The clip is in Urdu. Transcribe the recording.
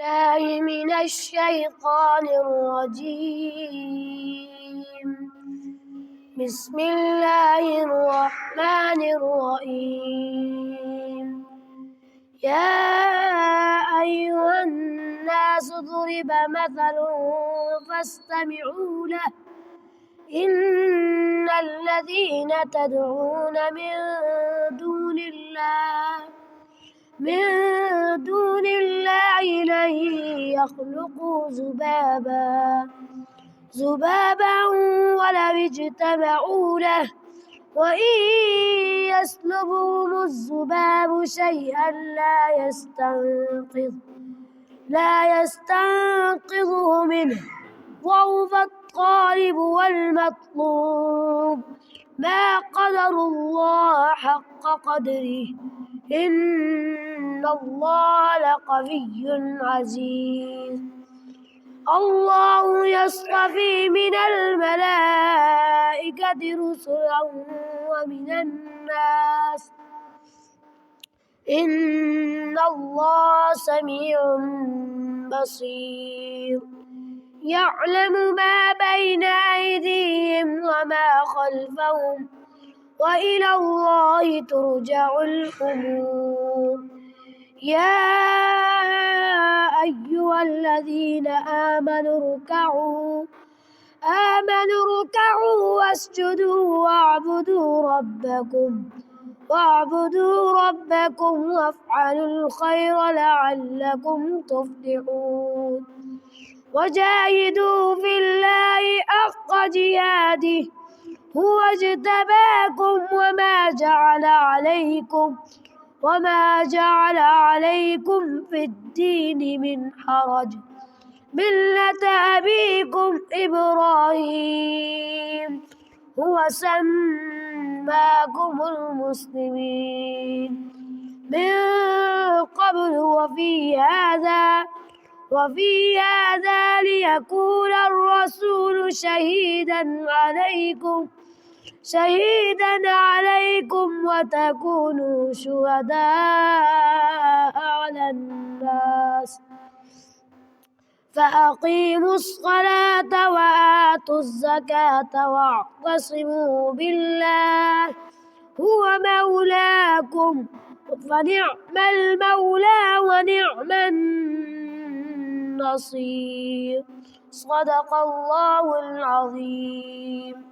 الله من الشيطان الرجيم. بسم الله الرحمن الرحيم. يا أيها الناس ضرب مثل فاستمعوا له. إن الذين تدعون من دون الله لن يخلقوا ذبابا ولو اجتمعوا له، وإن يسلبهم الذباب شيئا لا يستنقذه منه، ضعف الطالب والمطلوب. ما قدروا الله حق قدره، إن الله لقوي عزيز. الله يصطفي من الملائكة رسلا ومن الناس، إن الله سميع بصير. يعلم ما بين أيديهم وما خلفهم، وإلى الله ترجع الأمور. يا أيها الذين آمنوا اركعوا واسجدوا واعبدوا ربكم وافعلوا الخير لعلكم تفلحون. وجاهدوا في الله حق جهاده هو اجتباكم وما جعل عليكم في الدين من حرج، ملة أبيكم إبراهيم هو سماكم المسلمين من قبل وفي هذا ليكون الرسول شهيدا عليكم وتكونوا شهداء على الناس. فأقيموا الصلاة وآتوا الزكاة واعتصموا بالله هو مولاكم، فنعم المولى ونعم النصير. صدق الله العظيم.